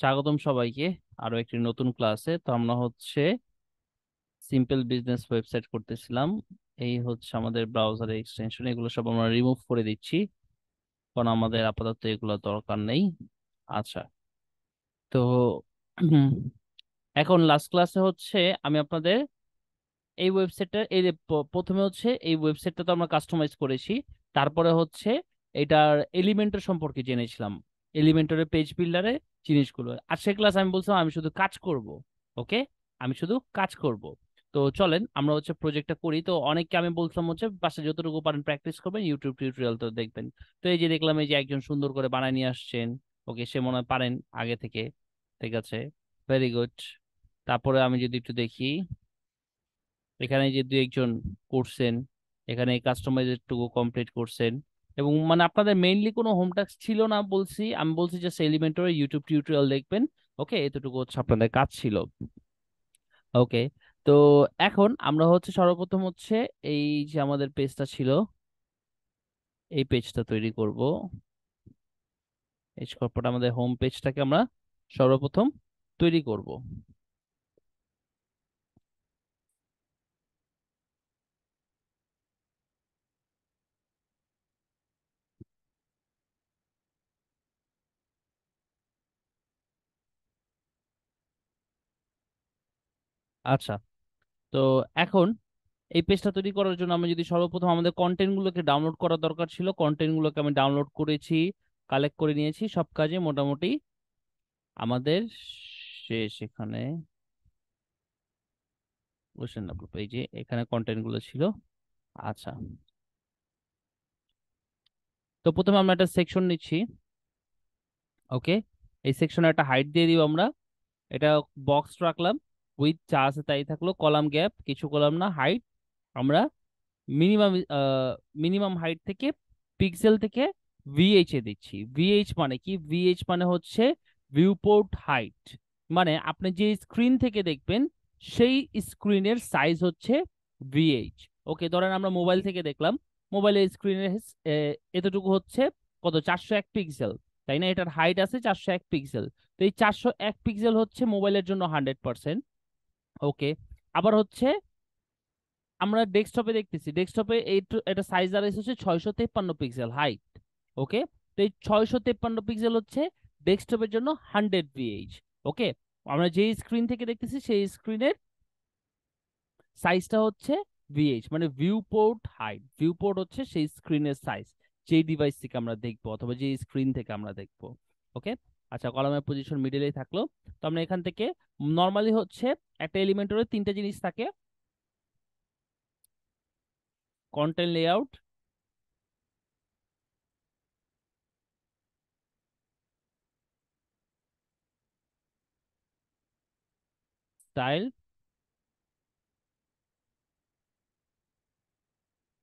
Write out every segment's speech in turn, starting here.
স্বাগতম সবাইকে আরো একটি নতুন ক্লাসে। তো আমরা সিম্পল বিজনেস ওয়েবসাইট করতেছিলাম। এই আমাদের ব্রাউজারের এক্সটেনশন, এগুলো সব আমরা রিমুভ করে দিচ্ছি কারণ আমাদের আপাতত এগুলো দরকার নেই। আচ্ছা, তো উম, এখন লাস্ট ক্লাসে আমি আপনাদের এই ওয়েবসাইটটা এই যে প্রথমে এই ওয়েবসাইটটা তো আমরা কাস্টমাইজ করেছি। তারপরে এটার এলিমেন্টর সম্পর্কে জেনেছিলাম, এলিমেন্টরের পেজ বিল্ডারে জিনিসগুলো। আর সে ক্লাস আমি বলছিলাম আমি শুধু কাজ করব। ওকে, আমি শুধু কাজ করব। তো চলেন আমরা প্রজেক্টটা করি। তো অনেককে আমি বলছিলাম বাসায় যতটুকু পারেন প্র্যাকটিস করবেন, ইউটিউব টিউটোরিয়াল তো দেখবেন। তো এই যে দেখলাম এই যে একজন সুন্দর করে বানায় নিয়ে আসছেন। ওকে, সে মনে হয় পারেন আগে থেকে। ঠিক আছে, ভেরি গুড। তারপরে আমি যদি একটু দেখি, এখানে যে দুই একজন করছেন, এখানে কাস্টমাইজেরটুকু কমপ্লিট করছেন। এবং মানে আপনাদের মেইনলি কোনো হোম টাস্ক ছিল না, আমি বলছি যে এলিমেন্টরে ইউটিউব টিউটোরিয়াল দেখবেন। ওকে, এতটুকু আপনাদের কাজ ছিল। ওকে, তো এখন আমরা সর্বপ্রথম এই যে আমাদের পেজটা ছিল, এই পেজটা তৈরি করব। এই পর আমাদের হোম পেজটাকে আমরা সর্বপ্রথম তৈরি করব। আচ্ছা, তো এখন এই পেজটা তৈরি করার জন্য আমি যদি সর্বপ্রথম আমাদের কন্টেন্ট গুলোকে ডাউনলোড করার দরকার ছিল, কন্টেন্ট গুলোকে আমি ডাউনলোড করেছি, কালেক্ট করে নিয়েছি। সব কাজে মোটামুটি আমাদের শেষ। এখানে বসেন না, এই যে এখানে কন্টেন্ট গুলো ছিল। আচ্ছা, তো প্রথমে আমরা একটা সেকশন নিচ্ছি। ওকে, এই সেকশনে একটা হাইট দিয়ে দিব আমরা। এটা বক্স রাখলাম, উইথ যা আছে তাই থাকলো, কলাম গ্যাপ কিছু কলাম না, হাইট আমরা মিনিমাম মিনিমাম হাইট থেকে পিক্সেল থেকে ভিএইচ এ দিচ্ছি। ভিএইচ মানে কি? ভিএইচ মানে ভিউপোর্ট হাইট। মানে আপনি যে স্ক্রিন থেকে দেখবেন সেই স্ক্রিনের সাইজ ভিএইচ। ওকে, ধরেন আমরা মোবাইল থেকে দেখলাম, মোবাইলের স্ক্রিনের এতটুকু কত, 401 পিক্সেল, তাই না? এটার হাইট আছে 401 পিক্সেল। তো এই 401 পিক্সেল মোবাইলের জন্য 100%। ওকে, আবার আমরা ডেস্কটপে দেখতেছি, ডেস্কটপে এটা সাইজ দাঁড়াইছে 653 পিক্সেল হাইট। ওকে, তো এই 653 পিক্সেল ডেস্কটপের জন্য 100 ভিএইচ। ওকে, আমরা যে স্ক্রিন থেকে দেখতেছি সেই স্ক্রিনের সাইজটা ভিএইচ, মানে view port height. View port সেই স্ক্রিনের সাইজ, যে ডিভাইস থেকে আমরা দেখবো অথবা যে স্ক্রিন থেকে আমরা দেখবো। ওকে, আচ্ছা, কলামের পজিশন মিডলেই থাকলো। তো আমরা এখান থেকে নর্মালি একটা এলিমেন্টের তিনটা জিনিস থাকে: কন্টেন্ট লেআউট, স্টাইল,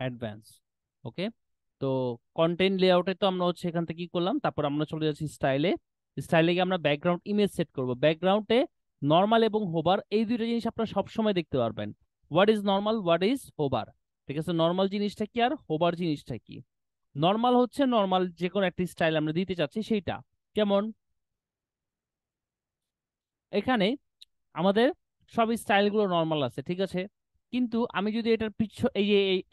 অ্যাডভান্স। ওকে, তো কন্টেন্ট লেআউটে তো আমরা এখান থেকে কি করলাম, তারপর আমরা চলে যাচ্ছি স্টাইলে। স্টাইলে গিয়ে আমরা ব্যাকগ্রাউন্ড ইমেজ সেট করব। ব্যাকগ্রাউন্ডে নর্মাল এবং হোভার এই দুইটা জিনিস আপনারা সবসময় দেখতে পারবেন। What is normal, what is hover. ঠিক আছে, নর্মাল জিনিসটা কি আর হোভার জিনিসটা কি? নর্মাল নর্মাল যে কোনো একটা স্টাইল আমরা দিতে চাচ্ছি সেইটা। যেমন এখানে আমাদের সব স্টাইলগুলো নর্মাল আছে, ঠিক আছে। কিন্তু আমি যদি এটার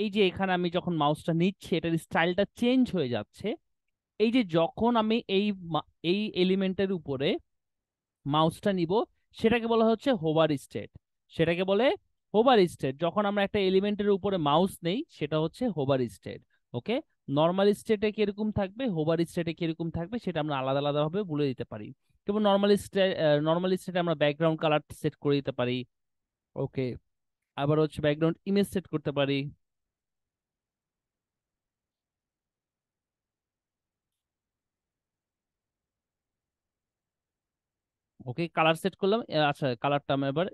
এই যে এখানে আমি যখন মাউসটা নিচ্ছি এটার স্টাইলটা চেঞ্জ হয়ে যাচ্ছে। এই যে যখন আমি এই এলিমেন্টের উপরে মাউসটা নিব, সেটাকে বলা হোভার স্টেট। সেটাকে বলে হোভার স্টেট। যখন আমরা একটা এলিমেন্টের উপরে মাউস নেই সেটা হোভার স্টেট। ওকে, নর্মাল স্টেটে কিরকম থাকবে, হোভার স্টেটে কিরকম থাকবে, সেটা আমরা আলাদা আলাদা ভাবে বলে দিতে পারি। যেমন নর্মাল স্টেটে আমরা ব্যাকগ্রাউন্ড কালার সেট করে দিতে পারি। ওকে, আবার ব্যাকগ্রাউন্ড ইমেজ সেট করতে পারি। ওকে, কালার সেট করলাম। আচ্ছা, কালারটা আমি এবার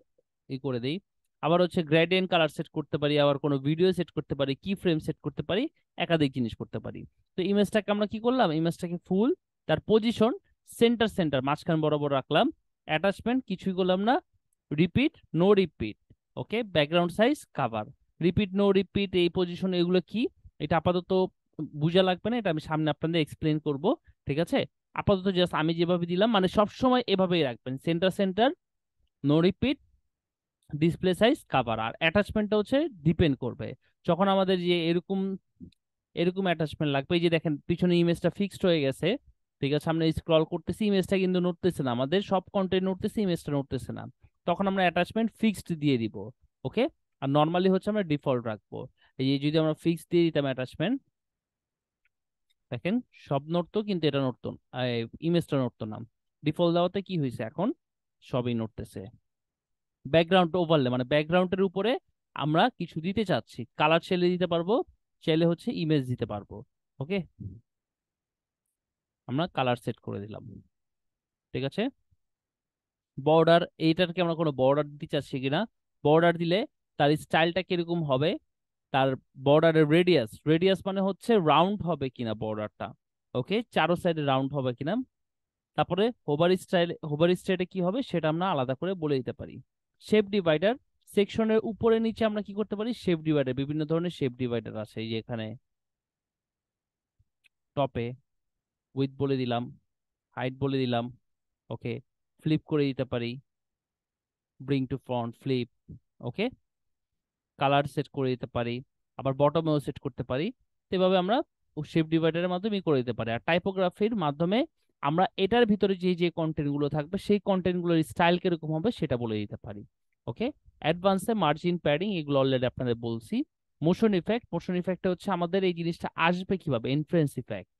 করে দেই। আবার গ্রেডিয়েন্ট কালার সেট করতে পারি, আবার কোনো ভিডিও সেট করতে পারি, কি ফ্রেম সেট করতে পারি, একাধিক জিনিস করতে পারি। তো ইমেজটাকে আমরা কি করলাম, ইমেজটাকে ফুল, তার পজিশন সেন্টার সেন্টার মাঝখান বরাবর রাখলাম। অ্যাটাচমেন্ট কিছুই করলাম না, repeat no repeat. Okay, background size cover, repeat no repeat, এই পজিশন, এগুলো কি এটা আপাতত বুঝা লাগবে না, এটা আমি সামনে আপনাদের এক্সপ্লেন করব। ঠিক আছে, আপাতত জাস্ট আমি যেভাবে দিলাম মানে সব সময় এভাবেই রাখবেন, centre centre, no repeat, display size, cover. আর অ্যাটাচমেন্টটা হচ্ছে ডিপেন্ড করবে যখন আমাদের যে এরকম এরকম অ্যাটাচমেন্ট লাগবে। এই যে দেখেন পিছনে ইমেজটা ফিক্সড হয়ে গেছে, ঠিক আছে, আমরা স্ক্রল করতেছি ইমেজটা কিন্তু নড়তেছে না, আমাদের সব কন্টেন্ট নড়তেছে, ইমেজটা নড়তেছে না, তখন আমরা অ্যাটাচমেন্ট ফিক্সড দিয়ে দিব। ওকে, আর নর্মালি হচ্ছে আমরা ডিফল্ট রাখবো। এই যে যদি আমরা ফিক্সড দিয়ে দিতাম অ্যাটাচমেন্ট, দেখেন সব নড়তো কিন্তু এটা নড়তো, ইমেজটা নড়তো না। ডিফল্ট দেওয়াতে কি হয়েছে, এখন সবই নড়তেছে। ব্যাকগ্রাউন্ড ওভারলে মানে ব্যাকগ্রাউন্ডের উপরে আমরা কিছু দিতে চাচ্ছি, কালার চাইলে দিতে পারবো, চাইলে হচ্ছে ইমেজ দিতে পারবো। ওকে, আমরা কালার সেট করে দিলাম, ঠিক আছে। বর্ডার, এইটাকে আমরা কোনো বর্ডার দিতে চাচ্ছি কিনা, বর্ডার দিলে তার স্টাইলটা কিরকম হবে, তার বর্ডারের রেডিয়াস, রেডিয়াস মানে হচ্ছে রাউন্ড হবে কিনা বর্ডারটা, ওকে, চারো সাইডে রাউন্ড হবে কিনা। তারপরে হোভার স্টাইলে কি হবে সেটা আমরা আলাদা করে বলে দিতে পারি। শেপ ডিভাইডার, সেকশনের উপরে নিচে আমরা কি করতে পারি, শেপ ডিভাইডার, বিভিন্ন ধরনের শেপ ডিভাইডার আছে, এই যে এখানে টপে উইথ বলে দিলাম, হাইট বলে দিলাম, ওকে, ফ্লিপ করে দিতে পারি, bring to front, flip, okay, colour set করে দিতে পারি, আবার বটমেও সেট করতে পারি। তো এভাবে আমরা শেপ ডিভাইডারের মাধ্যমে করে দিতে পারি। আর টাইপোগ্রাফির মাধ্যমে আমরা এটার ভিতরে যে যে কন্টেন্ট গুলো থাকবে সেই কন্টেন্ট গুলোর স্টাইল কিরকম হবে সেটা বলে দিতে পারি। ওকে, অ্যাডভান্সে মার্জিন, প্যাডিং এগুলো অলরেডি আপনাদের বলছি। মোশন ইফেক্ট, মোশন ইফেক্টে হচ্ছে আমাদের এই জিনিসটা আসবে কিভাবে, ইনফ্লুয়েন্স ইফেক্ট,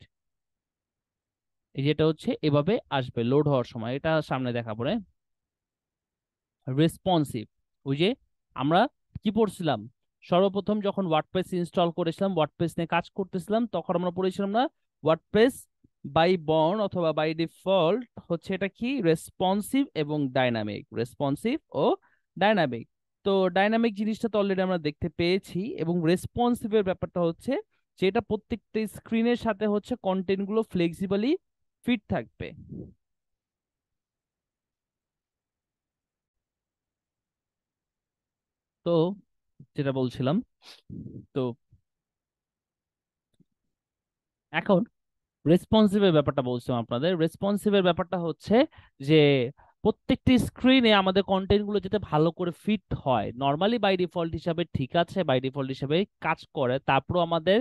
এই যেটা হচ্ছে এভাবে আসবে লোড হওয়ার সময়, এটা সামনে দেখাবো রে। রেসপন্সিভ, ওই যে আমরা কি পড়ছিলাম সর্বপ্রথম যখন ওয়ার্ডপ্রেস ইনস্টল করেছিলাম, ওয়ার্ডপ্রেস নিয়ে কাজ করতেছিলাম, তখন আমরা পড়েছিলাম না ওয়ার্ডপ্রেস বাই বর্ন অথবা বাই ডিফল্ট হচ্ছে এটা কি রেসপন্সিভ এবং ডাইনামিক, রেসপন্সিভ ও ডাইনামিক। তো ডাইনামিক জিনিসটা তো অলরেডি আমরা দেখতে পেয়েছি, এবং রেসপন্সিভের ব্যাপারটা হচ্ছে যে এটা প্রত্যেকটা স্ক্রিনের সাথে হচ্ছে কন্টেন্ট গুলো ফ্লেক্সিবলি ফিট থাকবে। তো যেটা বলছিলাম, তো এখন রেসপন্সিভের ব্যাপারটা বলছিলাম আপনাদের, রেসপন্সিভের ব্যাপারটা হচ্ছে যে প্রত্যেকটি স্ক্রিনে আমাদের কন্টেন্ট গুলো যাতে ভালো করে ফিট হয়, নর্মালি বাই ডিফল্ট হিসাবে ঠিক আছে, বাই ডিফল্ট হিসাবে কাজ করে, তারপর আমাদের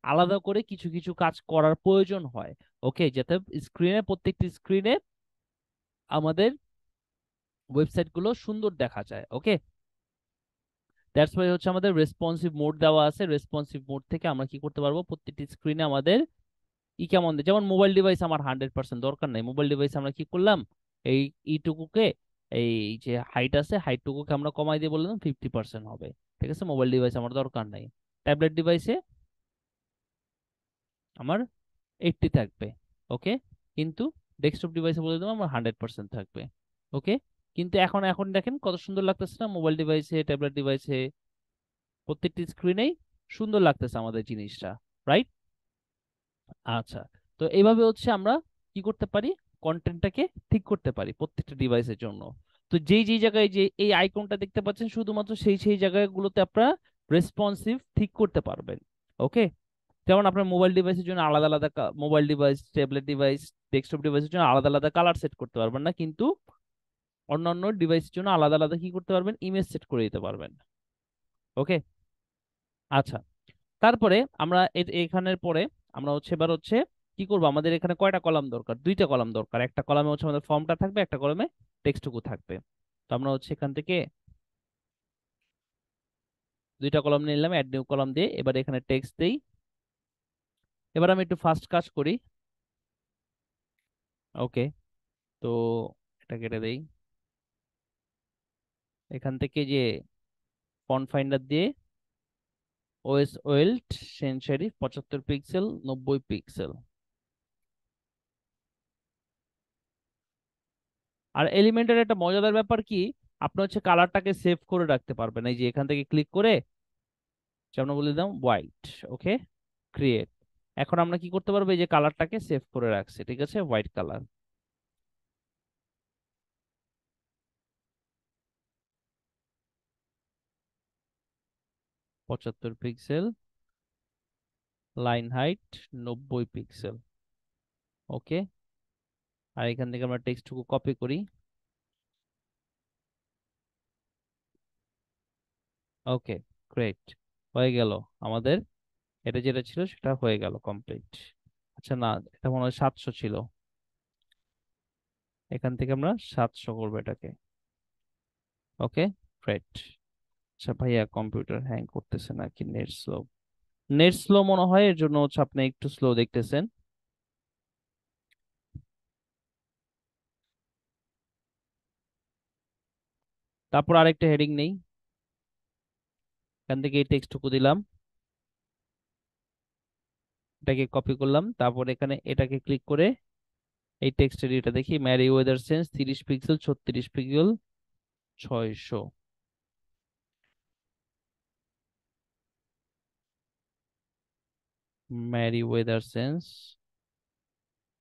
আলাদা করে কিছু কিছু কাজ করার প্রয়োজন হয়। ওকে, যাতে স্ক্রিনে প্রত্যেকটি স্ক্রিনে আমাদের ওয়েবসাইট গুলো সুন্দর দেখা যায়। ওকে, দ্যাটস ওয়াই হচ্ছে আমাদের রেসপন্সিভ মোড দেওয়া আছে, রেসপন্সিভ মোড থেকে আমরা কি করতে পারবো প্রত্যেকটি স্ক্রিনে আমাদের কেমন দেয়। যেমন মোবাইল ডিভাইস আমার 100% দরকার নাই, মোবাইল ডিভাইস আমরা কি করলাম, এই ইটুকুকে, এই যে হাইট আছে হাইটটুকুকে আমরা কমাই দিয়ে বললাম 50% হবে, ঠিক আছে, মোবাইল ডিভাইস আমার দরকার নাই। ট্যাবলেট ডিভাইসে আমার 80 থাকবে, ওকে, কিন্তু ডেস্কটপ ডিভাইসে বলে দিলাম আমার 100% থাকবে। ওকে, কিন্তু এখন এখন দেখেন কত সুন্দর লাগতেছে না, মোবাইল ডিভাইসে ট্যাবলেট ডিভাইসে প্রত্যেকটি স্ক্রিনেই সুন্দর লাগতেছে আমাদের জিনিসটা, রাইট। আচ্ছা, তো এইভাবে হচ্ছে আমরা কি করতে পারি, কন্টেন্টটাকে ঠিক করতে পারি প্রত্যেকটা ডিভাইসের জন্য। তো যেই যেই জায়গায় যে এই আইকনটা দেখতে পাচ্ছেন শুধুমাত্র সেই সেই জায়গাগুলোতে আপনারা রেসপন্সিভ ঠিক করতে পারবেন। ওকে, যেমন আপনার মোবাইল ডিভাইসের জন্য আলাদা আলাদা, mobile device, tablet device, desktop ডিভাইসের জন্য আলাদা আলাদা কালার সেট করতে পারবেন না, কিন্তু অন্যান্য ডিভাইসের জন্য আলাদা আলাদা কি করতে পারবেন, ইমেজ সেট করে দিতে পারবেন। ওকে, আচ্ছা, তারপরে আমরা এখানের পরে আমরা হচ্ছে এবার হচ্ছে কি করব, আমাদের এখানে কয়টা কলাম দরকার, দুইটা কলাম দরকার, একটা কলামে হচ্ছে আমাদের ফর্মটা থাকবে, একটা কলামে টেক্সটটুকু থাকবে। তো আমরা হচ্ছে এখান থেকে দুইটা কলাম নিলাম, অ্যাড নিউ কলাম দিয়ে এবার এখানে টেক্সট দেই। এবার আমি একটু ফাস্ট কাজ করি। ওকে, তো এটা কেটে দেই, এখান থেকে যে ফন্ট ফাইন্ডার দিয়ে Oswald sans serif 75 pixel 90 pixel. আর এলিমেন্টের একটা মজাদার ব্যাপার কি, আপনি হচ্ছে কালারটাকে সেভ করে রাখতে পারবেন, এই যে এখান থেকে ক্লিক করে যেমন বলে দিলাম হোয়াইট, ওকে, ক্রিয়েট। এখন আমরা কি করতে পারবো, এই যে কালারটাকে সেভ করে রাখছি, ঠিক আছে, white colour. 75 pixel, line height 90 pixel, okay, আর এখান থেকে আমরা টেক্সটটুকু কপি করি। ওকে, গ্রেট, হয়ে গেল আমাদের। এটা যেটা ছিল সেটা হয়ে গেল কমপ্লিট। আচ্ছা না, এটা মনে হয় 700 ছিল। এখান থেকে আমরা 700 করবো এটাকে। ওকে, গ্রেট। আচ্ছা ভাইয়া, কম্পিউটার হ্যাং করতেছে নাকি নেট স্লো? নেট স্লো মনে হয়, এর জন্য হচ্ছে আপনি একটু স্লো দেখতেছেন। তারপর আরেকটা হেডিং নেই, এখান থেকে এই টেক্সটটুকু দিলাম, এটাকে কপি করলাম, তারপর এখানে এটাকে ক্লিক করে এই টেক্সটের এটা দেখি, Merriweather Sans 30 pixel 36 pixel 600। Merriweather Sans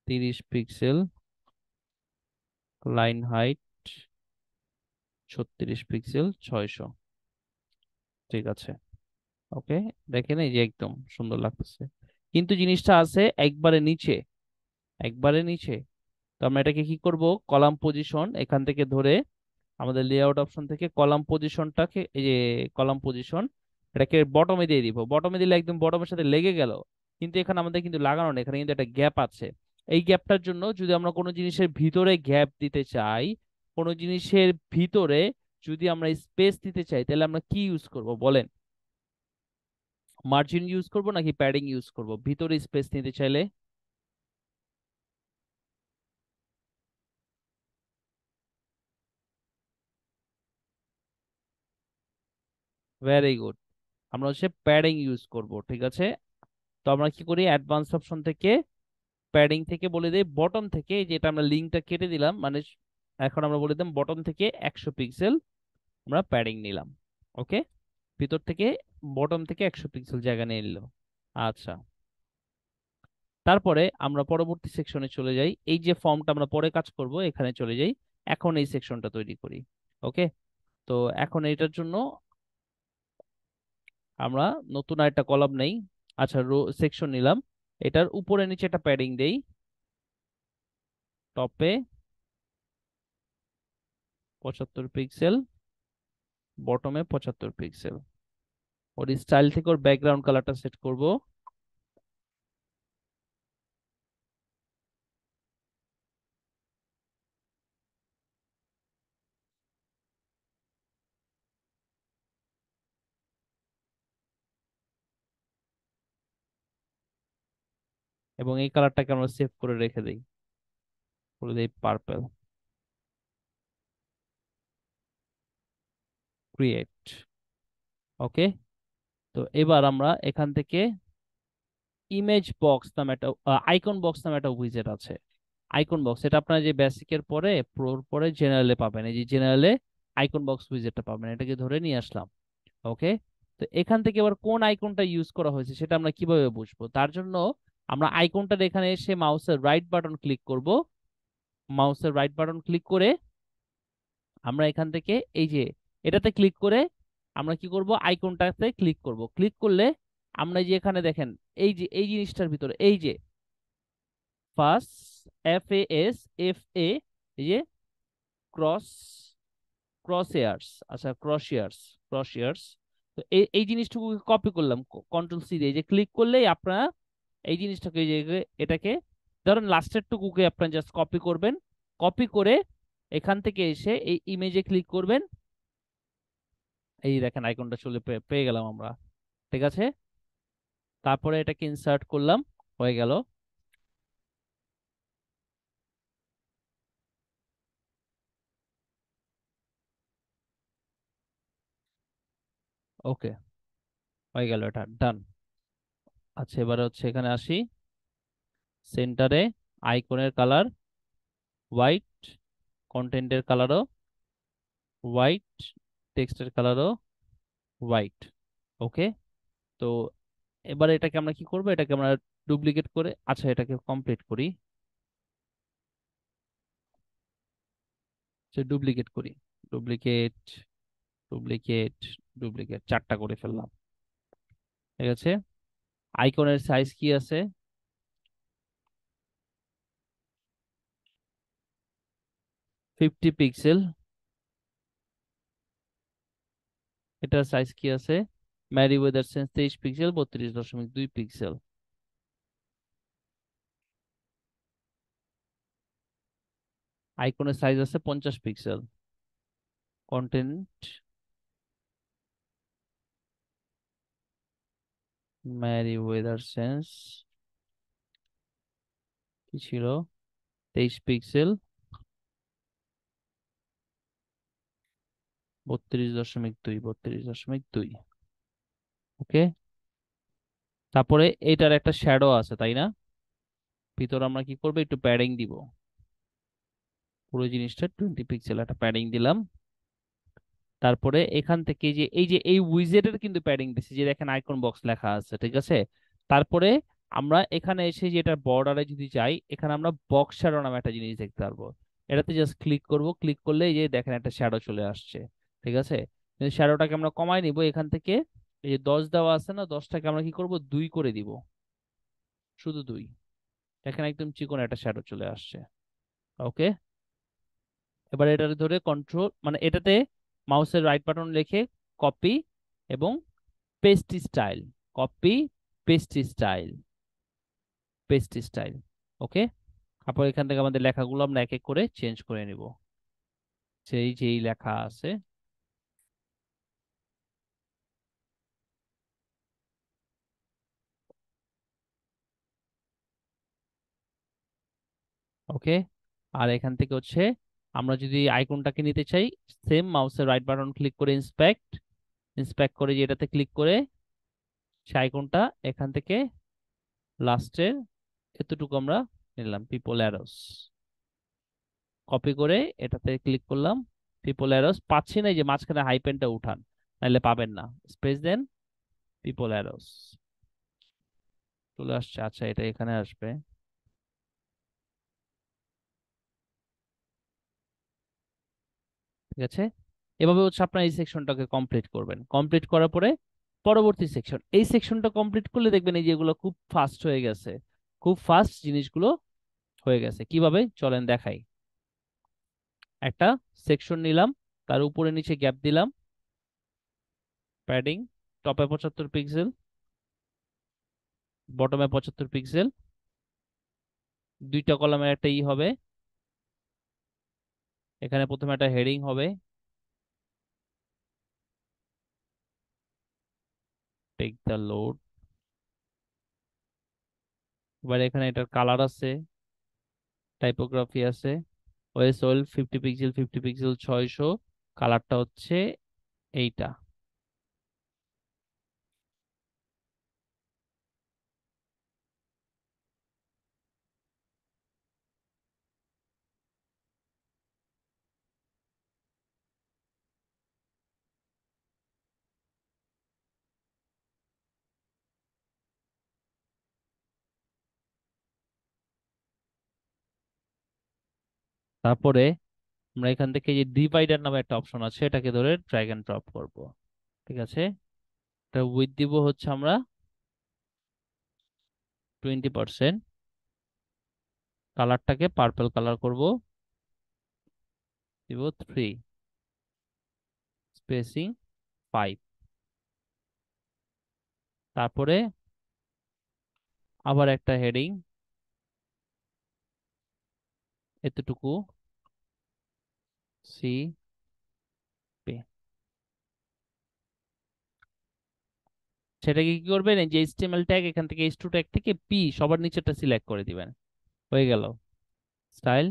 30 pixel, line height 36 pixel 600। ঠিক আছে, ওকে। দেখেন এই যে একদম সুন্দর লাগতেছে, কিন্তু জিনিসটা আছে একবারে নিচে, একবারে নিচে। তো আমরা এটাকে কি করব, কলাম পজিশন এখান থেকে ধরে আমাদের লেআউট অপশন থেকে কলাম পজিশনটাকে, এই যে কলাম পজিশন, এটাকে বটমে দিয়ে দিব। বটমে দিলে একদম বটমের সাথে লেগে গেল, কিন্তু এখানে আমাদের কিন্তু লাগানো নেই, এখানে কিন্তু একটা গ্যাপ আছে। এই গ্যাপটার জন্য যদি আমরা কোনো জিনিসের ভিতরে গ্যাপ দিতে চাই, কোনো জিনিসের ভিতরে যদি আমরা স্পেস দিতে চাই, তাহলে আমরা কি ইউজ করব বলেন? মার্জিন ইউজ করব নাকি প্যাডিং ইউজ করব ভিতরে স্পেস নিতে চাইলে? ভেরি গুড, আমরা হচ্ছে প্যাডিং ইউজ করব, ঠিক আছে। তো আমরা কি করি, অ্যাডভান্স অপশন থেকে প্যাডিং থেকে বলে দেই বটম থেকে, যেটা আমরা লিঙ্কটা কেটে দিলাম মানে, এখন আমরা বলে দিলাম বটম থেকে 100 পিক্সেল আমরা প্যাডিং নিলাম। ওকে, ভিতর থেকে বটম থেকে 100 পিক্সেল জায়গা নিয়ে নিল। আচ্ছা, তারপরে আমরা পরবর্তী সেকশনে চলে যাই, এই যে ফর্মটা আমরা পরে কাজ করব এখানে চলে যাই, এখন এই সেকশনটা তৈরি করি। ওকে, তো এখন এটার জন্য আমরা নতুন আরেকটা কলাম নেই। আচ্ছা, রো সেকশন নিলাম, এটার উপরে নিচে একটা প্যাডিং দেই, টপে 75 পিক্সেল, বটমে 75 পিক্সেল। ওর স্টাইল থেকে ওর ব্যাকগ্রাউন্ড কালারটা সেট করব। এবং এই কালারটাকে আমরা সেভ করে রেখে দিই, করে দিই পার্পল। ক্রিয়েট। ওকে, তো এবার আমরা এখান থেকে ইমেজ বক্স নামে একটা, আইকন বক্স নামে একটা উইজেট আছে। আইকন বক্স, এটা আপনার যে বেসিকের পরে প্রোর পরে জেনারেলে পাবেন, এই যে জেনারেলে আইকন বক্স উইজেটটা পাবেন, এটাকে ধরে নিয়ে আসলাম। ওকে, তো এখান থেকে এবার কোন আইকনটা ইউজ করা হয়েছে সেটা আমরা কিভাবে বুঝবো? তার জন্য আমরা আইকনটার এখানে এসে মাউসের রাইট বাটন ক্লিক করব। মাউসের রাইট বাটন ক্লিক করে আমরা এখান থেকে এই যে এটাতে ক্লিক করে আমরা কি করব, আইকনটাতে ক্লিক করব। ক্লিক করলে আমরা এই যে এখানে দেখেন, এই যে এই জিনিসটার ভিতরে এই যে ফার্স্ট, FAS, FA, এই যে ক্রস, ক্রস এয়ার্স, আচ্ছা ক্রস ইয়ার্স, ক্রস ইয়ার্স। তো এই এই জিনিসটুকু কপি করলাম, কন্ট্রোল C দিয়ে, যে ক্লিক করলেই আপনারা এই জিনিসটাকে, এই যে এটাকে ধরেন লাস্টের টুকুকে আপনারা জাস্ট কপি করবেন। কপি করে এখান থেকে এসে এই ইমেজে ক্লিক করবেন, এই দেখেন আইকনটা চলে পেয়ে গেলাম আমরা। ঠিক আছে, তারপরে এটাকে ইনসার্ট করলাম, হয়ে গেল। ওকে, হয়ে গেল, এটা ডান। আচ্ছা, এবারে হচ্ছে এখানে আসি, সেন্টারে আইকনের কালার হোয়াইট, কন্টেন্টের কালারও হোয়াইট, টেক্সটের কালারও হোয়াইট। ওকে, তো এবারে এটাকে আমরা কি করব, এটাকে আমরা ডুপ্লিকেট করে, আচ্ছা এটাকে কমপ্লিট করি, ডুপ্লিকেট করি, ডুপ্লিকেট, ডুপ্লিকেট, ডুপ্লিকেট, 4টা করে ফেললাম। ঠিক আছে, আইকনের সাইজ কি আছে? 50 পিক্সেল। এটার সাইজ কি আছে? ম্যারিওয়েদার সেন্স 23 পিক্সেল, 32.2 পিক্সেল। আইকনের সাইজ আছে 50 পিক্সেল। কন্টেন্ট ম্যারিওয়েদার সেন্স কি ছিল? 23 পিক্সেল, 32.2। ওকে। তারপরে এটার একটা শ্যাডো আছে তাই না? ভিতরে আমরা কি করবো, একটু প্যাডিং দিব। পুরো জিনিসটা 20 পিক্সেল একটা প্যাডিং দিলাম। তারপরে এখান থেকে এই যে এই উইজেটের কিন্তু প্যাডিং দিছি, যে দেখেন আইকন বক্স লেখা আছে, ঠিক আছে? তারপরে আমরা এখানে এসে যে এটা বর্ডারে যদি যাই, এখানে আমরা বক্স শ্যাডো নামে একটা জিনিস দেখতে পারবো। এটাতে জাস্ট ক্লিক করব, ক্লিক করলে এই যে দেখেন একটা শ্যাডো চলে আসছে, ঠিক আছে? শ্যাডোটাকে আমরা কমাই নিব এখান থেকে। এই যে 10 দেওয়া আছে না, 10টাকে আমরা কি করব, 2 করে দিব। শুধু 2। দেখেন একদম চিকন একটা শ্যাডো চলে আসছে। ওকে। এবার এটার ধরে কন্ট্রোল মানে এটাতে মাউসের রাইট বাটন রেখে কপি এবং paste style, copy, paste style, paste style. Okay. তারপর এখান থেকে আমাদের লেখাগুলো আমরা এক এক করে চেঞ্জ করে নিব, সেই যেই লেখা আছে। ওকে। আর এখান থেকে হচ্ছে আমরা যদি আইকনটাকে নিতে চাই, সেম মাউসের রাইট বাটন ক্লিক করে ইন্সপেক্ট, ইন্সপেক্ট করে যে এটাতে ক্লিক করে সেই আইকনটা এখান থেকে লাস্টের এতটুকু আমরা নিলাম, পিপল অ্যারোস, কপি করে এটাতে ক্লিক করলাম। পিপল অ্যারোস পাচ্ছি না, এই যে মাঝখানে হাইপেনটা উঠান, নাহলে পাবেন না। স্পেস দেন, পিপল অ্যারোস চলে আসছে। আচ্ছা, এটা এখানে আসবে, ঠিক আছে? এভাবে হচ্ছে আপনার এই সেকশনটাকে কমপ্লিট করবেন। কমপ্লিট করার পরে পরবর্তী সেকশন, এই সেকশনটা কমপ্লিট করলে দেখবেন এই যেগুলো খুব ফাস্ট হয়ে গেছে, খুব ফাস্ট জিনিসগুলো হয়ে গেছে। কিভাবে চলেন দেখাই। একটা সেকশন নিলাম, তার উপরে নিচে গ্যাপ দিলাম, প্যাডিং, টপে 75 পিক্সেল, বটমে 75 পিক্সেল। দুইটা কলামের একটা হবে, এখানে প্রথমে একটা হেডিং হবে, টেক দ্য লোড। এবার এখানে এটার কালার আছে, টাইপোগ্রাফি আছে, ওএসওএল 50 পিক্সেল, 50 পিক্সেল 600, কালারটা হচ্ছে এইটা। তারপরে আমরা এখান থেকে যে ডিভাইডার নামে একটা অপশন আছে, এটাকে ধরে ড্র্যাগ এন্ড ড্রপ করব, ঠিক আছে? এটা উইথ দিব হচ্ছে আমরা 20%, কালারটাকে পার্পল কালার করব, দিব 3, স্পেসিং 5। তারপরে আবার একটা হেডিং এতটুকু, সি পি। সেটাকে কি করবেন, এই যে এইচটিএমএল ট্যাগ, এখান থেকে এইচ2 ট্যাগ থেকে পি সবার নিচেরটা সিলেক্ট করে দিবেন। হয়ে গেল। স্টাইল,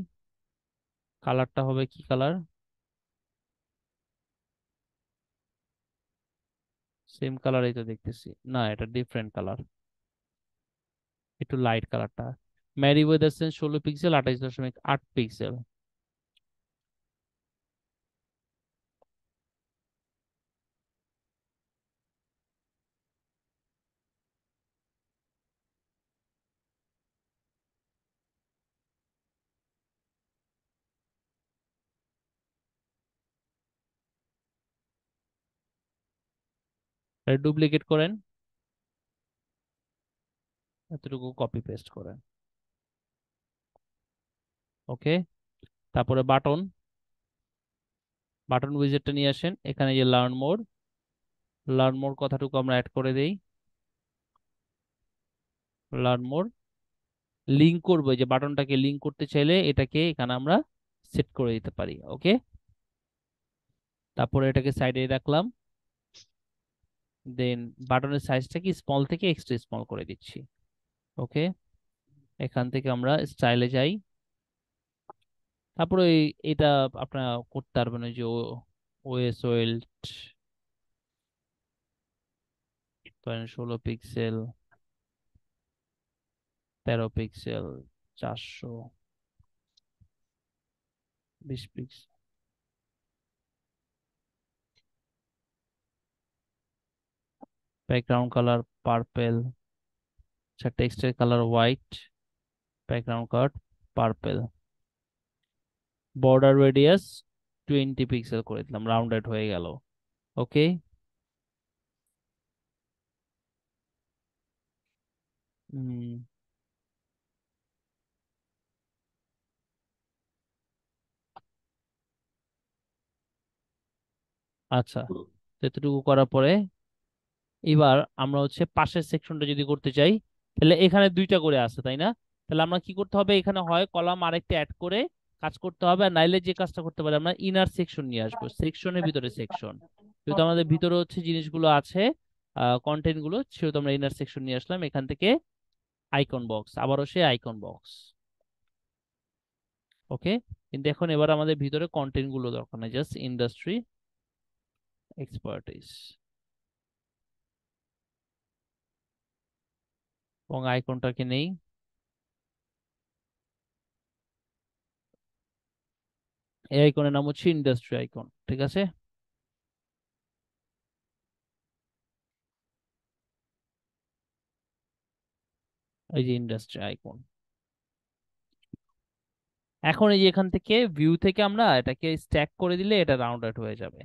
কালারটা হবে কি কালার? সেম কালারই তো দেখতেছি না, এটা ডিফারেন্ট কালার, একটু লাইট কালারটা। Merriweather 16 pixel, 28.8 pixel. Duplicate করেন, এতটুকু কপি পেস্ট করেন। ওকে। তারপরে বাটন, বাটন উইজেটটা নিয়ে আসেন, এখানে যে লার্ন মোর কথাটুকু আমরা অ্যাড করে দেই। লার্ন মোর, লিঙ্ক করবো, এই যে বাটনটাকে লিঙ্ক করতে চাইলে এটাকে এখানে আমরা সেট করে দিতে পারি। ওকে, তারপরে এটাকে সাইডে রাখলাম। দেন বাটনের সাইজটাকে স্মল থেকে এক্সট্রা স্মল করে দিচ্ছি। ওকে, এখান থেকে আমরা স্টাইলে যাই। তারপরে এটা আপনারা করতে পারবেন, ওই যে ওএস ওয়েল্ট ধরেন 16 pixel, 13 pixel, 420 pixel. Background colour purple, আচ্ছা টেক্সটের colour white, background colour purple. Border radius 20 pixel করে দিলাম, রাউন্ডেড হয়ে গেল। ওকে, আচ্ছা, তো এতটুকু করার পরে এবার আমরা হচ্ছে পাশের সেকশনটা যদি করতে চাই, তাহলে এখানে দুইটা করে আছে তাই না? তাহলে আমরা কি করতে হবে, এখানে হয় কলাম আরেকটা অ্যাড করে কাজ করতে হবে, আর নাইলে যে কাজটা করতে পারি আমরা ইনার সেকশন নিয়ে আসবো, সেকশনের ভিতরে সেকশন। যেহেতু আমাদের ভিতরে হচ্ছে জিনিসগুলো আছে, কন্টেন্ট গুলো, সেহেতু আমরা ইনার সেকশন নিয়ে আসলাম। এখান থেকে আইকন বক্স, আবারও সে আইকন বক্স। ওকে, কিন্তু এখন এবার আমাদের ভিতরে কন্টেন্ট গুলো দরকার নেই, জাস্ট ইন্ডাস্ট্রি এক্সপার্টিস এবং আইকনটাকে নেই। এই আইকনের নাম হচ্ছে ইন্ডাস্ট্রি আইকন, ঠিক আছে? এই যে ইন্ডাস্ট্রি আইকন। এখন এই যে এখান থেকে ভিউ থেকে আমরা এটাকে স্ট্যাক করে দিলে এটা রাউন্ড আউট হয়ে যাবে।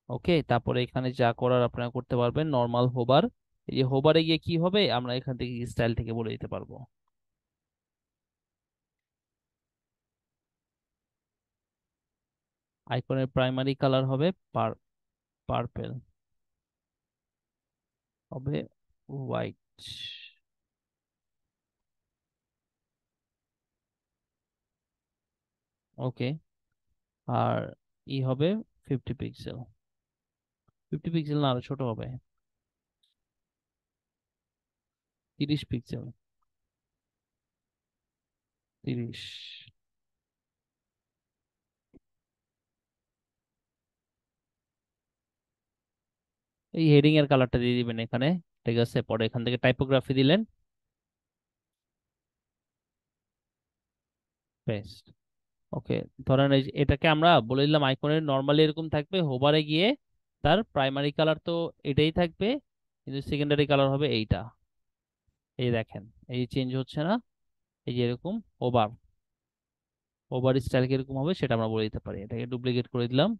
ওকে, তারপরে এখানে যা করার আপনারা করতে পারবেন, নর্মাল হোভার, এই যে হোভারে গিয়ে কি হবে আমরা এখান থেকে স্টাইল থেকে বলে দিতে পারবো। আইকনের প্রাইমারি কালার হবে পার্পেল, হবে হোয়াইট। ওকে, আর ই হবে 50 পিক্সেল, 50 পিক্সেল না আরো ছোট হবে, 30 পিক্সেল, 30। এই হেডিং এর কালারটা দিয়ে দিবেন এখানে, ঠিক আছে? পরে এখান থেকে টাইপোগ্রাফি দিলেন, পেস্ট। ওকে, ধরেন এই যে এটাকে আমরা বলে দিলাম আইকনের নর্মালি এরকম থাকবে, হোভারে গিয়ে তার প্রাইমারি কালার তো এটাই থাকবে, কিন্তু সেকেন্ডারি কালার হবে এইটা। এই দেখেন, এই চেঞ্জ হচ্ছে না, এই যে এরকম ওভার, ওভার স্টাইল কিরকম হবে সেটা আমরা বলে দিতে পারি। এটাকে ডুপ্লিকেট করে দিলাম,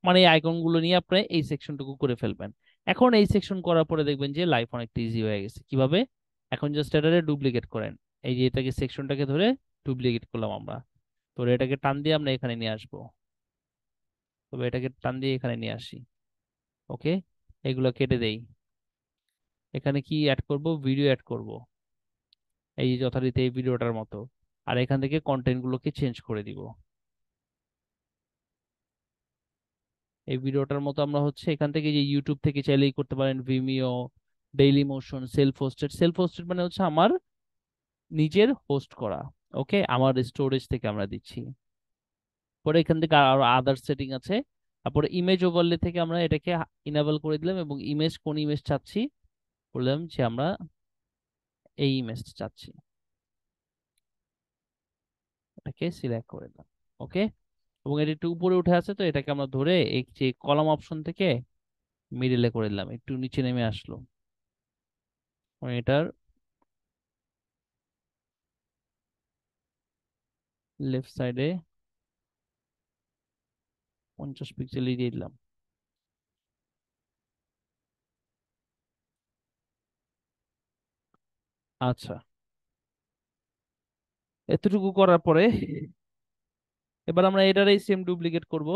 মানে এই আইকন গুলো নিয়ে আপনি এই সেকশনটুকু করে ফেলবেন। এখন এই সেকশন করার পরে দেখবেন যে লাইফ অনেকটা ইজি হয়ে গেছে। কিভাবে? এখন জাস্ট এটাকে ডুপ্লিকেট করেন, এই যে এটাকে সেকশনটাকে ধরে ডুপ্লিকেট করলাম আমরা, তো এটাকে টান দিয়ে আমরা এখানে নিয়ে আসবো। তবে এটাকে টান দিয়ে এখানে নিয়ে আসি। ওকে, এগুলো কেটে দেই। এখানে কি অ্যাড করব, ভিডিও অ্যাড করব, এই যে যথারীতি এই ভিডিওটার মতো। আর এখান থেকে কন্টেন্ট গুলোকে চেঞ্জ করে দিব। এই ভিডিওটার মতো আমরা হচ্ছে এখান থেকে যে ইউটিউব থেকে চাইলেই করতে পারেন, Vimeo, daily motion, self hosted. Self hosted মানে হচ্ছে আমার নিজের হোস্ট করা। ওকে, আমার স্টোরেজ থেকে আমরা দিচ্ছি। পরে এখান থেকে আরো আদার সেটিং আছে। তারপরে ইমেজ ওভারলে থেকে আমরা এটাকে ইনেবল করে দিলাম, এবং ইমেজ কোন ইমেজ চাচ্ছি বললাম যে আমরা এই ইমেজটা চাচ্ছি, এটাকে সিলেক্ট করে দিলাম। ওকে, এবং এটা একটু উপরে উঠে আছে, তো এটাকে আমরা ধরে এই যে কলাম অপশন থেকে মিডিলে করে দিলাম, একটু নিচে নেমে আসলো। এবং এটার লেফট সাইডে 50 পিক্সেলই দিয়ে দিলাম। আচ্ছা, এতটুকু করার পরে এবার আমরা এটারই সেম ডুপ্লিকেট করব।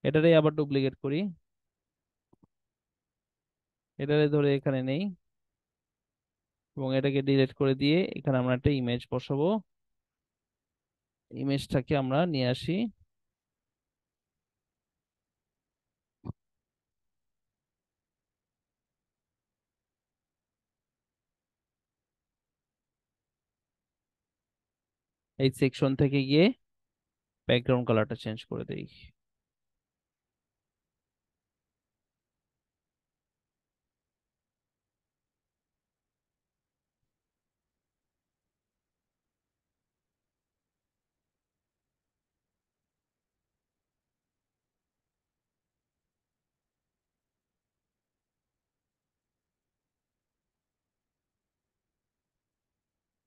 এটারে আবার ডুপ্লিকেট করি, এটারে ধরে এখানে নেই এবং এটাকে ডিলিট করে দিয়ে এখানে আমরা একটা ইমেজ বসাবো। ইমেজটাকে আমরা নিয়ে আসি, এই সেকশন থেকে গিয়ে ব্যাকগ্রাউন্ড কালারটা চেঞ্জ করে দেই।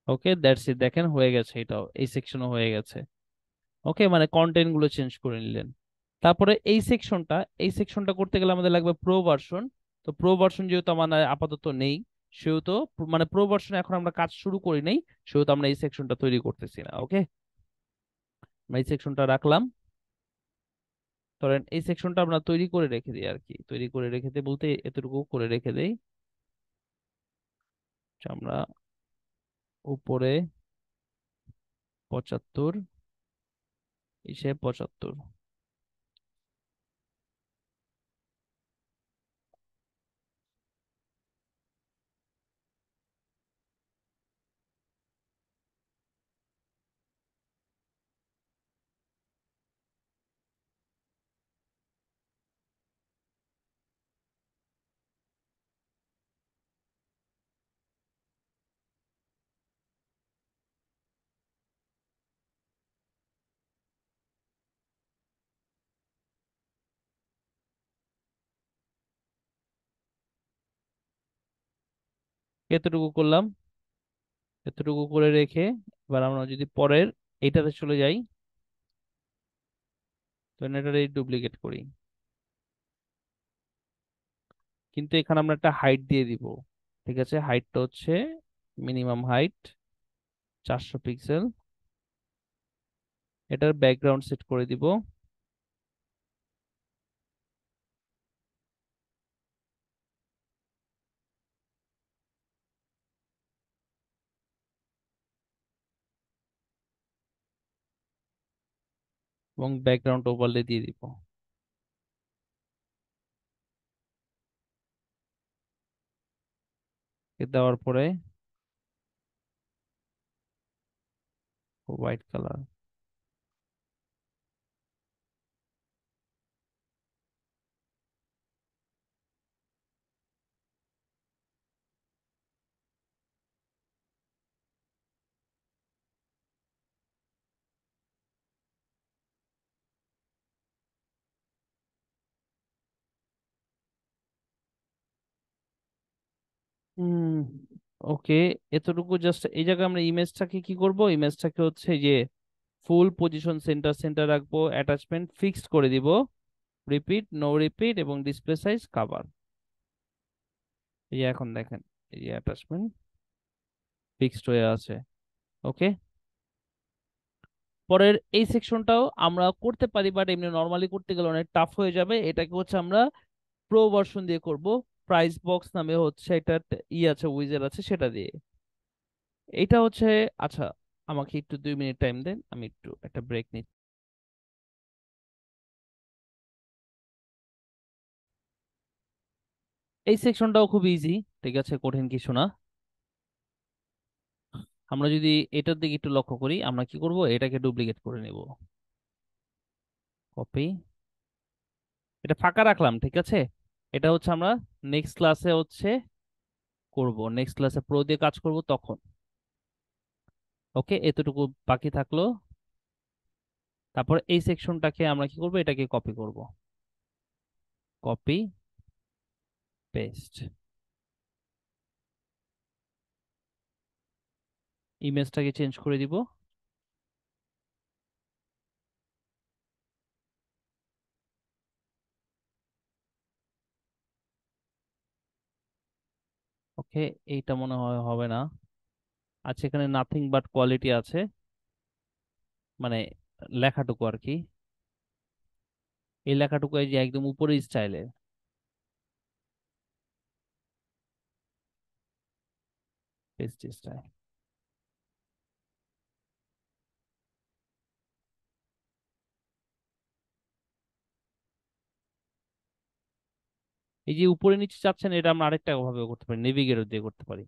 ওকে, দ্যাটস ইট, দেখেন হয়ে গেছে, এটাও এই সেকশনও হয়ে গেছে। ওকে, মানে কন্টেন্ট গুলো চেঞ্জ করে নিলেন। তারপরে এই সেকশনটা করতে গেলে আমাদের লাগবে প্রো ভার্সন। তো প্রো ভার্সন যেহেতু আমাদের আপাতত নেই, সেহেতু মানে প্রো ভার্সন এখন আমরা কাজ শুরু করি নাই, সেহেতু আমরা এই সেকশনটা তৈরি করতেছি না। ওকে, আমরা এই সেকশনটা রাখলাম। ধরেন এই সেকশনটা আমরা তৈরি করে রেখে দিই আর কি, তৈরি করে রেখে দিই বলতে এতটুকু করে রেখে দেই। আমরা উপরে 75, ইসে 75। এতটুকু করলাম, এতটুকু করে রেখে এবার আমরা যদি পরের এইটাতে চলে যাই, তো এটার এই ডুপ্লিকেট করি, কিন্তু এখানে আমরা একটা হাইট দিয়ে দিব। ঠিক আছে, হাইটটা হচ্ছে মিনিমাম হাইট 400 পিক্সেল। এটার ব্যাকগ্রাউন্ড সেট করে দিব, এবং ব্যাকগ্রাউন্ড ওভারলে দিয়ে দিব। এ দেওয়ার পরে হোয়াইট কালার। হুম, ওকে, এতটুকু জাস্ট। এই জায়গায় আমরা ইমেজটাকে কি করব, ইমেজটাকে হচ্ছে এই যে ফুল পজিশন সেন্টার সেন্টার রাখবো, অ্যাটাচমেন্ট ফিক্সড করে দিব, রিপিট নো রিপিট এবং ডিসপ্লে সাইজ কাভার। এই যে এখন দেখেন, এই যে অ্যাটাচমেন্ট ফিক্সড হয়ে আছে। ওকে, পরের এই সেকশনটাও আমরা করতে পারি, বাট এমনি নর্মালি করতে গেলে অনেক টাফ হয়ে যাবে। এটাকে হচ্ছে আমরা প্রো ভার্সন দিয়ে করব, প্রাইস বক্স নামে হচ্ছে একটা আছে, উইজার আছে, সেটা দিয়ে। এটা হচ্ছে, আচ্ছা, আমাকে একটু 2 মিনিট টাইম দেন, আমি একটু একটা ব্রেক নিই। এই সেকশনটাও খুব ইজি, ঠিক আছে, কঠিন কিছু না। আমরা যদি এটার দিকে একটু লক্ষ্য করি, আমরা কি করব, এটাকে ডুপ্লিকেট করে নিব, কপি, এটা ফাঁকা রাখলাম, ঠিক আছে। এটা হচ্ছে আমরা নেক্সট ক্লাসে হচ্ছে করব, নেক্সট ক্লাসে প্রো দিয়ে কাজ করব তখন। ওকে, এতটুকু বাকি থাকলো। তারপর এই সেকশনটাকে আমরা কি করব, এটাকে কপি করব, কপি পেস্ট, ইমেজটাকে চেঞ্জ করে দিব। ওকে, এইটা মনে হয় হবে না। আচ্ছা, এখানে নাথিং বাট কোয়ালিটি আছে, মানে লেখাটুকু আর কি। এই লেখাটুকু এই যে একদম উপরে স্টাইলে, পেস্ট স্টাইল। এই যে উপরে নিচে চাচ্ছেন, এটা আমরা আরেকটা ভাবে করতে পারি, নেভিগেটর দিয়ে করতে পারি।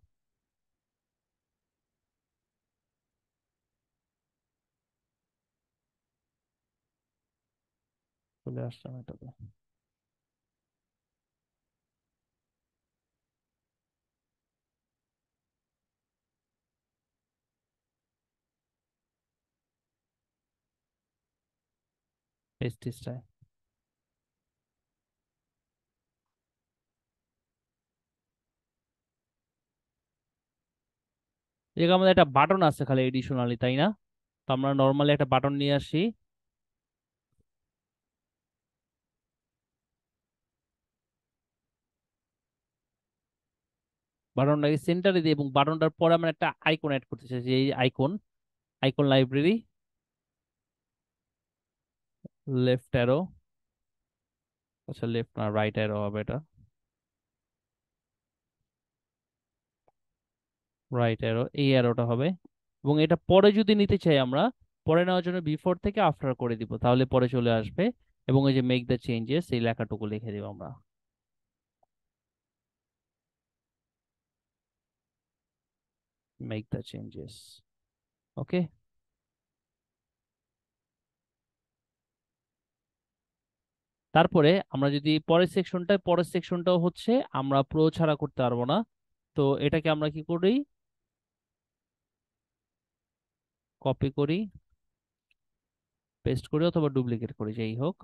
চলে আসলাম এটাতে। Paste style. এই জায়গায় আমাদের একটা বাটন আছে খালি এডিশনালি, তাই না? তো আমরা নর্মালি একটা বাটন নিয়ে আসি। বাটনটাকে সেন্টারে দিই এবং বাটনটার পরে আমরা একটা আইকন অ্যাড করতে চাই, যে এই icon, icon library, left arrow, আচ্ছা লেফট না রাইট অ্যারো হবে এটা, রাইট অ্যারো, এই অ্যারোটা হবে। এবং এটা পরে যদি নিতে চাই আমরা, পরে নেওয়ার জন্য বিফোর থেকে আফটার করে দিব, তাহলে পরে চলে আসবে। এবং এই যে মেক দ্য চেঞ্জেস, এই লেখাটুকু লিখে দিব আমরা, মেক দ্য চেঞ্জেস। ওকে। তারপরে আমরা যদি পরের সেকশনটাও হচ্ছে আমরা প্রো ছাড়া করতে পারবো না। তো এটাকে আমরা কি করি, কপি করি, পেস্ট করি অথবা ডুপ্লিকেট করি, যেই হোক।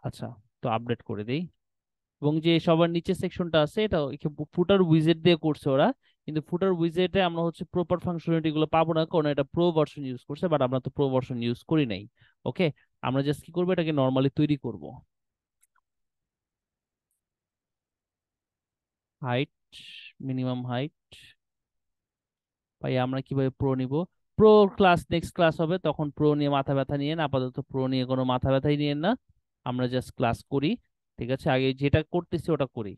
আচ্ছা, তো আপডেট করে দেই। এবং যে সবার নিচে সেকশনটা আছে, এটা ফুটার উইজেট দিয়ে করছে ওরা, কিন্তু ফুটার উইজেটে আমরা হচ্ছে প্রপার ফাংশনালিটি গুলো পাবো না, কারণ এটা প্রো ভার্সন ইউজ করছে, বাট আমরা তো প্রো ভার্সন ইউজ করি নাই। ওকে, আমরা জাস্ট কি করবো, এটাকে নর্মালি তৈরি করব। Height, minimum height. ভাই আমরা কিভাবে প্রো নিব? প্রো ক্লাস নেক্সট ক্লাস হবে, তখন প্রো নিয়ে মাথা ব্যথা নিয়ে না, আপাতত প্রো নিয়ে কোনো মাথা ব্যথাই নিয়ে না। আমরা জাস্ট ক্লাস করি। ঠিক আছে, আগে যেটা করতেছি ওটা করি।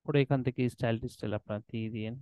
পরে এখান থেকে স্টাইল টিস্টাইল আপনার দিয়ে দিন।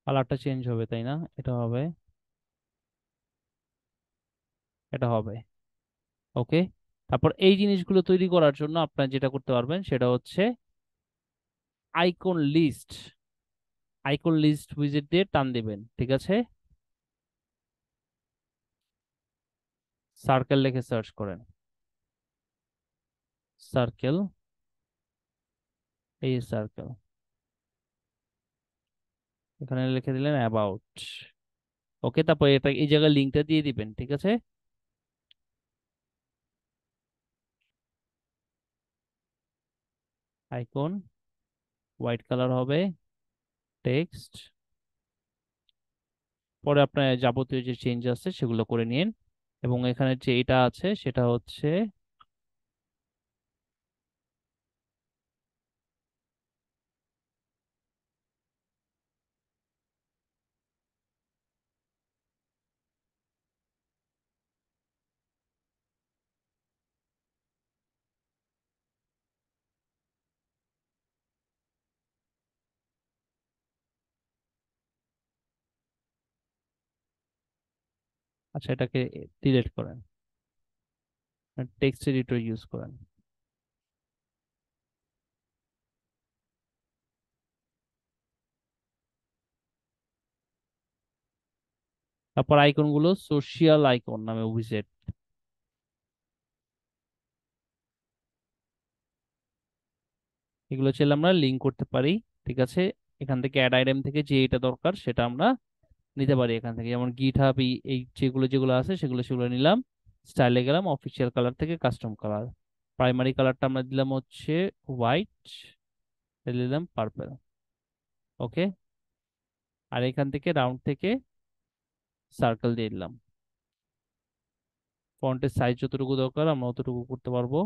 কালারটা চেঞ্জ হবে, তাই না? এটা হবে, এটা হবে। ওকে। তারপর এই জিনিসগুলো তৈরি করার জন্য আপনার যেটা করতে পারবেন সেটা হচ্ছে আইকন লিস্ট, আইকন লিস্ট উইজেট দিয়ে টান দিবেন, ঠিক আছে? সার্কেল লিখে সার্চ করেন, সার্কেল, এই সার্কেল, এখানে লিখে দিলেন অ্যাবাউট। ওকে, তারপর এটা এই জায়গায় লিঙ্কটা দিয়ে দিবেন, ঠিক আছে? আইকন হোয়াইট কালার হবে, টেক্সট, পরে আপনার যাবতীয় যে চেঞ্জ আছে সেগুলো করে নিন। এবং এখানে যে এটা আছে সেটা হচ্ছে, আচ্ছা এটাকে ডিলিট করেন। টেক্সট এডিটর ইউজ করেন। তারপর আইকন গুলো সোশিয়াল আইকন নামে উইজেট, এগুলো চাইলে আমরা লিঙ্ক করতে পারি। ঠিক আছে, এখান থেকে অ্যাড আইটেম থেকে যে এটা দরকার সেটা আমরা নিতে পারি এখান থেকে, যেমন গিট হাব, এই যেগুলো যেগুলো আছে সেগুলো সেগুলো নিলাম। স্টাইলে গেলাম, অফিসিয়াল কালার থেকে কাস্টম কালার, প্রাইমারি কালারটা আমরা দিলাম হচ্ছে হোয়াইট, দিলাম পার্পল। ওকে, আর এখান থেকে রাউন্ড থেকে সার্কেল দিয়ে দিলাম। ফন্টের সাইজ যতটুকু দরকার আমরা অতটুকু করতে পারবো।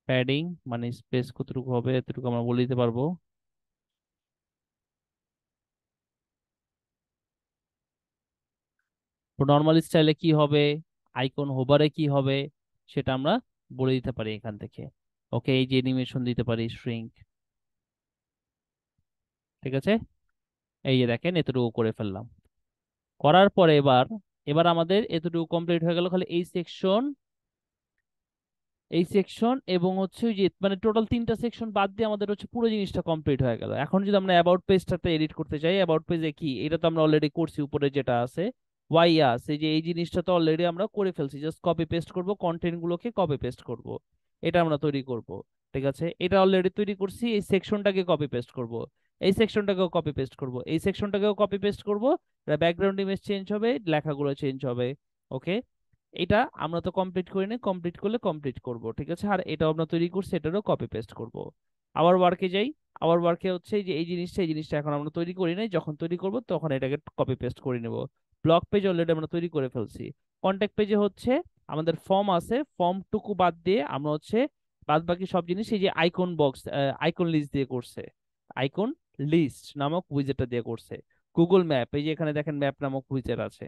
প্যাডিং মানে স্পেস কতটুকু হবে এতটুকু আমরা বলে দিতে পারবো। নর্মাল স্টাইলে কি হবে, আইকন হোভারে কি হবে, সেটা আমরা বলে দিতে পারি এখান থেকে। ওকে, এই যে অ্যানিমেশন দিতে পারি শ্রিঙ্ক। ঠিক আছে, এই যে দেখেন এতটুকু করে ফেললাম। করার পরে এবার এবার আমাদের এতটুকু কমপ্লিট হয়ে গেল, খালি এই সেকশন এবং হচ্ছে ওই যে মানে টোটাল 3টা সেকশন বাদ দিয়ে আমাদের হচ্ছে পুরো জিনিসটা কমপ্লিট হয়ে গেল। এখন যদি আমরা অ্যাবাউট পেজটাতে এডিট করতে চাই, অ্যাবাউট পেজে কি, এটা তো আমরা অলরেডি করছি, উপরে যেটা আছে ওয়াইয়াস, এই যে এই জিনিসটা তো অলরেডি আমরা করে ফেলছি, জাস্ট কপি পেস্ট করব, কন্টেন্ট গুলোকে কপি পেস্ট করব, এটা আমরা তৈরি করব। ঠিক আছে, এটা অলরেডি তৈরি করছি, এই সেকশনটাকে কপি পেস্ট করব, এই সেকশনটাকেও কপি পেস্ট করব, এই সেকশনটাকেও কপি পেস্ট করব, ব্যাকগ্রাউন্ড ইমেজ চেঞ্জ হবে, লেখাগুলো চেঞ্জ হবে। ওকে, এটা আমরা তো কমপ্লিট করি না, কমপ্লিট করলে কমপ্লিট করব। ঠিক আছে, আর এটাও আমরা তৈরি করছি, এটারও কপি পেস্ট করব। আবার ওয়ার্কে যাই, আবার ওয়ার্কে হচ্ছে এই যে এই জিনিসটা এখন আমরা তৈরি করি নাই, যখন তৈরি করব তখন এটাকে কপি পেস্ট করে নেব। ব্লগ পেজ অলরেডি আমরা তৈরি করে ফেলছি। কন্ট্যাক্ট পেজে হচ্ছে আমাদের ফর্ম আছে, ফর্মটুকু বাদ দিয়ে আমরা হচ্ছে বাদ বাকি সব জিনিস এই যে আইকন বক্স, আইকন লিস্ট দিয়ে করছে, আইকন লিস্ট নামক উইজেটটা দিয়ে করছে। গুগল ম্যাপ, এই যে এখানে দেখেন ম্যাপ নামক উইজেট আছে,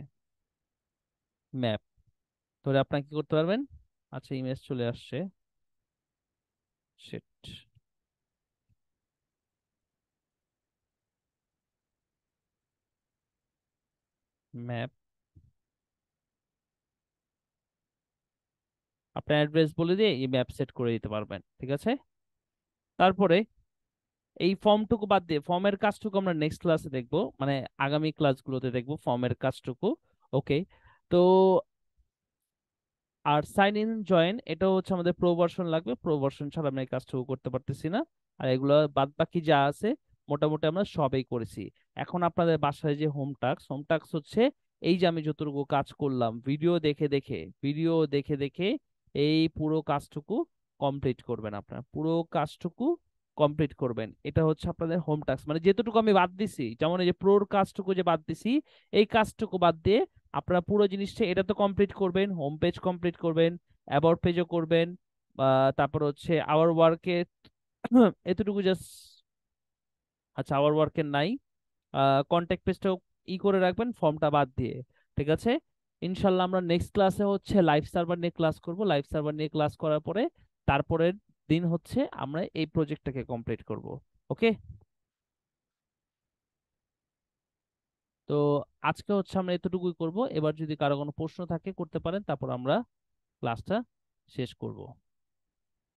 ম্যাপ ধরে আপনারা কি করতে পারবেন। আচ্ছা, ইমেজ চলে আসছে, শিট, ম্যাপ, আপনার অ্যাড্রেস বলে দিয়ে এই ম্যাপ সেট করে দিতে পারবেন। ঠিক আছে, তারপরে এই ফর্মটুকু বাদ দিয়ে ফর্মের কাজটুকু আমরা নেক্সট ক্লাসে দেখবো, মানে আগামী ক্লাসগুলোতে দেখবো ফর্মের কাজটুকু। ওকে, তো আর সাইন ইন জয়েন এটাও হচ্ছে আমাদের প্রো ভার্সন লাগবে, প্রো ভার্সন ছাড়া আমরা এই কাজটুকু করতে পারতেছি না। আর এগুলো বাদ বাকি যা আছে মোটামুটি আমরা সবই করেছি। এখন আপনাদের বাসায় যে হোম টাস্ক হচ্ছে এই যে আমি যতটুকু কাজ করলাম ভিডিও দেখে দেখে এই পুরো কাজটুকু কমপ্লিট করবেন, আপনারা পুরো কাজটুকু কমপ্লিট করবেন। এটা হচ্ছে আপনাদের হোম টাস্ক, মানে যেতটুকু আমি বাদ দিছি, যেমন এই যে প্রোর কাজটুকু যে বাদ দিছি, এই কাজটুকু বাদ দিয়ে আপনারা পুরো জিনিসটা এটা তো কমপ্লিট করবেন, হোম পেজ কমপ্লিট করবেন, অ্যাবাউট পেজও করবেন, বা তারপর হচ্ছে আওয়ার ওয়ার্কে এতটুকু জাস্ট, আচ্ছা আওয়ার ওয়ার্কের নাই, কন্ট্যাক্ট পেজটাও করে রাখবেন ফর্মটা বাদ দিয়ে। ঠিক আছে, ইনশাল্লাহ আমরা নেক্সট ক্লাসে হচ্ছে লাইভ সার্ভার নিয়ে ক্লাস করব, লাইভ সার্ভার নিয়ে ক্লাস করার পরে তারপরের দিন হচ্ছে আমরা এই প্রজেক্টটাকে কমপ্লিট করব। ওকে, তো আজকে হচ্ছে আমরা এতটুকুই করব, এবার যদি কারো কোনো প্রশ্ন থাকে করতে পারেন, তারপর আমরা ক্লাসটা শেষ করব।